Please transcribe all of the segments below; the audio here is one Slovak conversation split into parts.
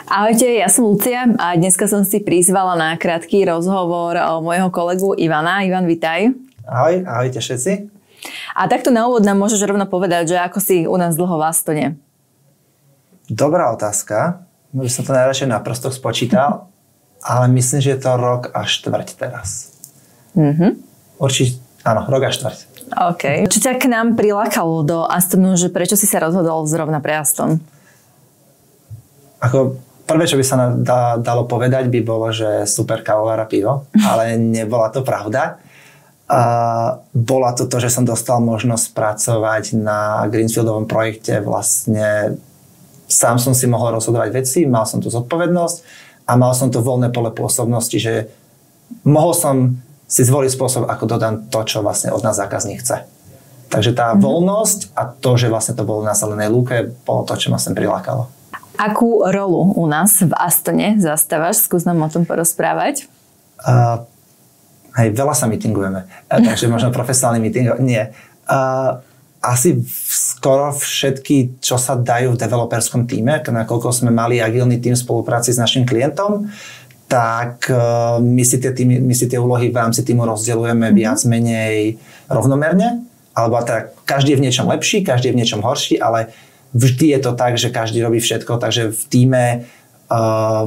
Ahojte, ja som Lucia a dneska som si prizvala na krátky rozhovor môjho kolegu Ivana. Ivan, vitaj. Ahoj, ahojte všetci. A takto na úvod nám môžeš rovno povedať, že ako si u nás dlho v Astone? Dobrá otázka. By som to najradšej na prstoch spočítal, ale myslím, že je to rok a štvrť teraz. Určite, áno, rok a štvrť. OK. Čo ťa k nám prilákalo do Astonu, že prečo si sa rozhodol zrovna pre Aston? Ako prvé, čo by sa dalo povedať, by bolo, že super kávovar a pivo, ale nebola to pravda. Bola to, že som dostal možnosť pracovať na greenfieldovom projekte. Vlastne sám som si mohol rozhodovať veci, mal som tu zodpovednosť a mal som tu voľné pole pôsobnosti, že mohol som si zvoliť spôsob, ako dodám to, čo vlastne od nás zákazník chce. Takže tá voľnosť a to, že vlastne to bolo na zelenej lúke, bolo to, čo ma sem prilákalo. Akú rolu u nás v Astone zastávaš? Skús nám o tom porozprávať. Veľa sa meetingujeme, takže možno profesionálny meeting, nie. Asi skoro všetky, čo sa dajú v developerskom týme, nakoľko sme mali agilný tím v spolupráci s našim klientom, tak my si tie úlohy v rámci týmu rozdeľujeme viac menej rovnomerne, alebo teda každý je v niečom lepší, každý je v niečom horší, ale vždy je to tak, že každý robí všetko, takže v tíme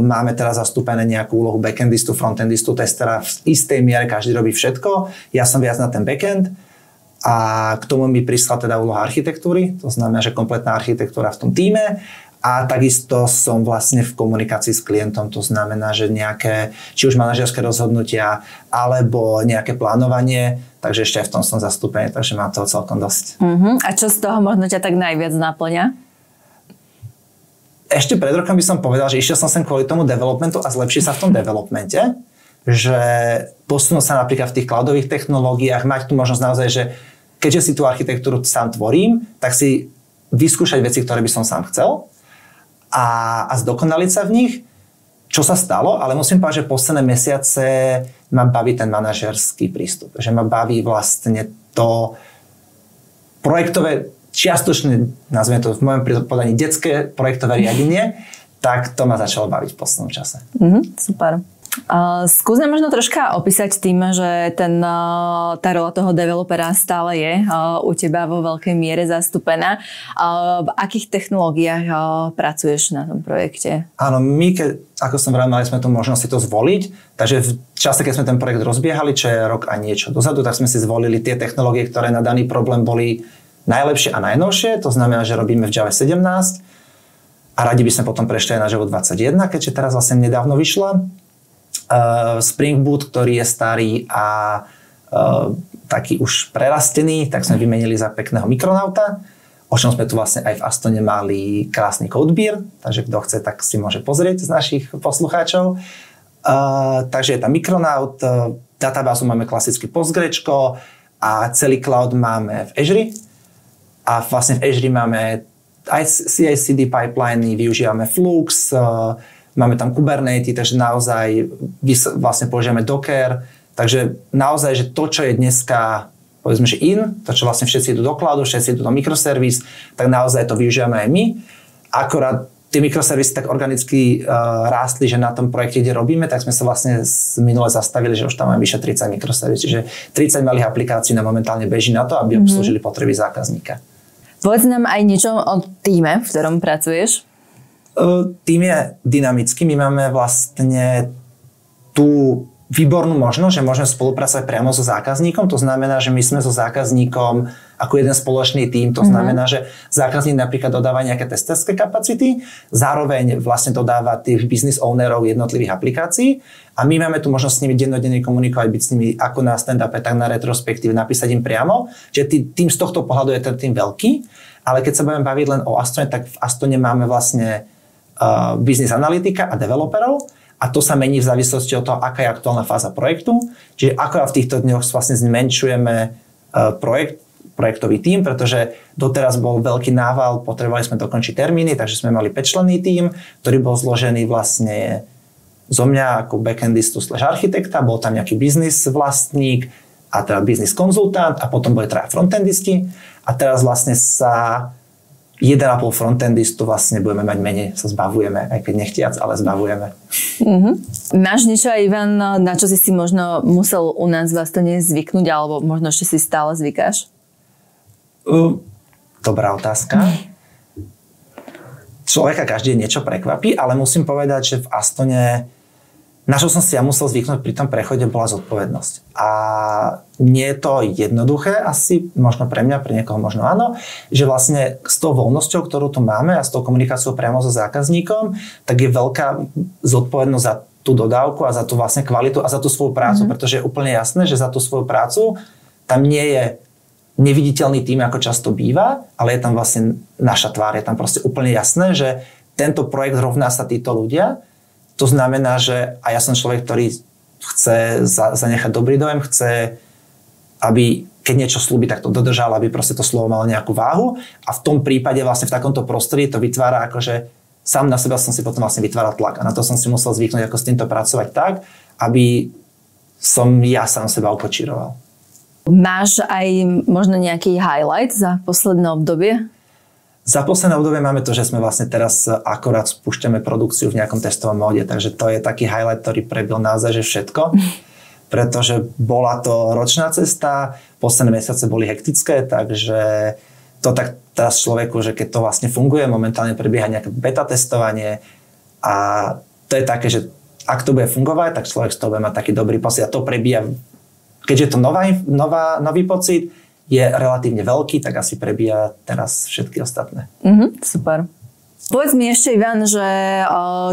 máme teraz zastúpené nejakú úlohu backendistu, frontendistu, testera, v istej miere každý robí všetko. Ja som viac na ten backend a k tomu mi prišla teda úloha architektúry, to znamená, že kompletná architektúra v tom tíme a takisto som vlastne v komunikácii s klientom, to znamená, že nejaké, či už manažerské rozhodnutia alebo nejaké plánovanie, takže ešte aj v tom som zastúpený, takže mám toho celkom dosť. A čo z toho možno ťa tak najviac naplňa? Ešte pred rokom by som povedal, že išiel som sem kvôli tomu developmentu a zlepšiť sa v tom developmente, že posunúť sa napríklad v tých cloudových technológiách, mať tu možnosť naozaj, že keďže si tú architektúru sám tvorím, tak si vyskúšať veci, ktoré by som sám chcel a zdokonaliť sa v nich, čo sa stalo, ale musím povedať, že posledné mesiace ma baví ten manažerský prístup, že ma baví vlastne to projektové, čiastočne, nazvime to v mojom podaní detské projektové riadenie, tak to ma začalo baviť v poslednom čase. Super. Skús nám možno troška opísať tým, že tá rola toho developera stále je u teba vo veľkej miere zastúpená. V akých technológiách pracuješ na tom projekte? Áno, ako som vravel, mali sme tu možnosť si to zvoliť, takže v čase, keď sme ten projekt rozbiehali, čo je rok a niečo dozadu, tak sme si zvolili tie technológie, ktoré na daný problém boli najlepšie a najnovšie, to znamená, že robíme v Java 17 a radi by sme potom prešli aj na Java 21, keďže teraz vlastne nedávno vyšla. Spring Boot, ktorý je starý a taký už prerastený, tak sme vymenili za pekného Micronauta, o čom sme tu vlastne aj v Astone mali krásny Codebeer, takže kto chce, tak si môže pozrieť z našich poslucháčov. Takže je tam Micronaut, databázu máme klasicky Postgrečko a celý cloud máme v Azure a vlastne v Azure máme aj CI/CD pipeliny, využívame Flux, máme tam Kubernetes, takže naozaj vlastne používame Docker. Takže naozaj, že to, čo je dneska, povedzme, že to, čo vlastne všetci idú do cloudu, všetci idú do mikroservis, tak naozaj to využívame aj my. Akorát tie mikroservisy tak organicky rástli, že na tom projekte, kde robíme, tak sme sa vlastne minule zastavili, že už tam máme vyše 30 mikroservis. Čiže 30 malých aplikácií momentálne beží na to, aby obslúžili potreby zákazníka. Povedz nám aj niečo o tíme, v ktorom pracuješ. Tým je dynamický. My máme vlastne tú výbornú možnosť, že môžeme spolupracovať priamo so zákazníkom. To znamená, že my sme so zákazníkom ako jeden spoločný tím. To znamená, že zákazník napríklad dodáva nejaké testerské kapacity, zároveň vlastne dodáva tých business ownerov jednotlivých aplikácií a my máme tu možnosť s nimi dennodenne komunikovať, byť s nimi ako na stand-upe, tak na retrospektíve, napísať im priamo. Že tým z tohto pohľadu je ten tým veľký, ale keď sa budeme baviť len o Astone, tak v Astone máme vlastne business analytika a developerov a to sa mení v závislosti od toho, aká je aktuálna fáza projektu. Čiže ako v týchto dňoch vlastne zmenšujeme projektový tím, pretože doteraz bol veľký nával, potrebovali sme dokončiť termíny, takže sme mali 5-členný tím, ktorý bol zložený vlastne zo mňa ako backendistu / architekta, bol tam nejaký biznis vlastník a teda biznis konzultant a potom boli traja frontendisti a teraz vlastne sa 1,5 frontendistu vlastne budeme mať menej, sa zbavujeme, aj keď nechtiac, ale zbavujeme. Máš niečo, Ivan, na čo si možno musel u nás v Astone zvyknúť, alebo možno ešte si stále zvykáš? Dobrá otázka. Človeka každý niečo prekvapí, ale musím povedať, že v Astone na čo som si ja musel zvyknúť pri tom prechode bola zodpovednosť. A nie je to jednoduché asi, možno pre mňa, pre niekoho možno áno, že vlastne s tou voľnosťou, ktorú tu máme a s tou komunikáciou priamo so zákazníkom, tak je veľká zodpovednosť za tú dodávku a za tú vlastne kvalitu a za tú svoju prácu, pretože je úplne jasné, že za tú svoju prácu tam nie je neviditeľný tým, ako často býva, ale je tam vlastne naša tvár, je tam proste úplne jasné, že tento projekt rovná sa títo ľudia. To znamená, že a ja som človek, ktorý chce zanechať dobrý dojem, chce, aby keď niečo slúbi, tak to dodržal, aby proste to slovo malo nejakú váhu a v tom prípade vlastne v takomto prostredí to vytvára akože sám na seba som si potom vlastne vytváral tlak a na to som si musel zvyknúť ako s týmto pracovať tak, aby som ja sám seba ukočíroval. Máš aj možno nejaký highlight za posledné obdobie? Za posledné obdobie máme to, že sme vlastne teraz akorát spúšťame produkciu v nejakom testovom móde, takže to je taký highlight, ktorý prebil naozaj že všetko, pretože bola to ročná cesta, posledné mesiace boli hektické, takže to tak teraz človeku, že keď to vlastne funguje, momentálne prebieha nejaké beta testovanie a to je také, že ak to bude fungovať, tak človek z toho bude mať taký dobrý pocit a to prebíja, keďže je to nový pocit, je relatívne veľký, tak asi prebíja teraz všetky ostatné. Super. Povedz mi ešte, Ivan, že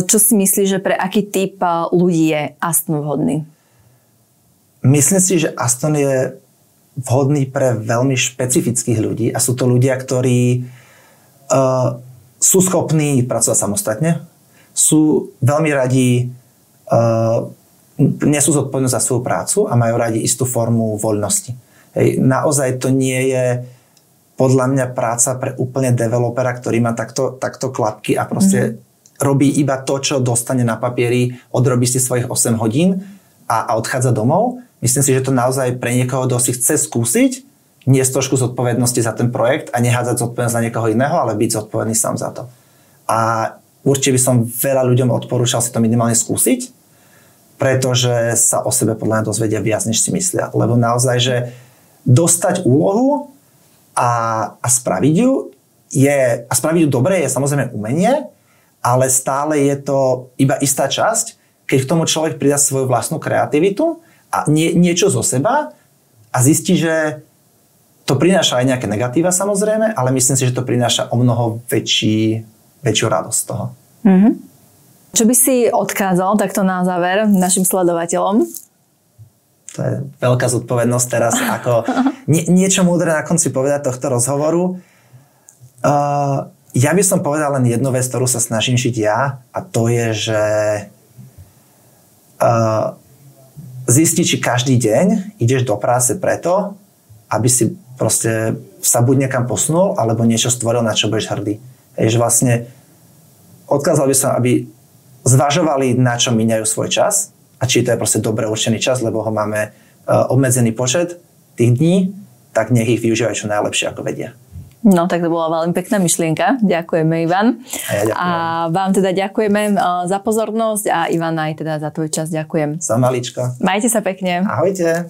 čo si myslíš, že pre aký typ ľudí je Aston vhodný? Myslím si, že Aston je vhodný pre veľmi špecifických ľudí a sú to ľudia, ktorí sú schopní pracovať samostatne, sú veľmi radi, nesú zodpovednosť za svoju prácu a majú radi istú formu voľnosti. Hej, naozaj to nie je podľa mňa práca pre úplne developera, ktorý má takto klapky a proste robí iba to, čo dostane na papieri, odrobí si svojich 8 hodín a odchádza domov. Myslím si, že to naozaj pre niekoho, kto si chce skúsiť, niesť trošku zodpovednosti za ten projekt a nehádzať zodpovednosť na niekoho iného, ale byť zodpovedný sám za to. A určite by som veľa ľuďom odporúčal si to minimálne skúsiť, pretože sa o sebe podľa mňa dozvedia viac, než si myslia. Lebo naozaj, že dostať úlohu a spraviť ju dobre je samozrejme umenie, ale stále je to iba istá časť, keď k tomu človek pridá svoju vlastnú kreativitu a niečo zo seba a zistí, že to prináša aj nejaké negatíva samozrejme, ale myslím si, že to prináša o mnoho väčšiu radosť z toho. Čo by si odkázal takto na záver našim sledovateľom? To je veľká zodpovednosť teraz, ako niečo múdre na konci povedať tohto rozhovoru. Ja by som povedal len jednu vec, ktorú sa snažím žiť ja, a to je, že zistiť, či každý deň ideš do práce preto, aby si proste sa buď niekam posunul, alebo niečo stvoril, na čo budeš hrdý. Že vlastne odkázal by som, aby zvažovali, na čo míňajú svoj čas, a či to je proste dobre určený čas, lebo ho máme obmedzený počet tých dní, tak nech ich využívajú čo najlepšie, ako vedia. No, tak to bola veľmi pekná myšlienka. Ďakujeme, Ivan. A ja ďakujem. A vám teda ďakujeme za pozornosť a Ivan aj teda za tvoj čas ďakujem. Za maličko. Majte sa pekne. Ahojte.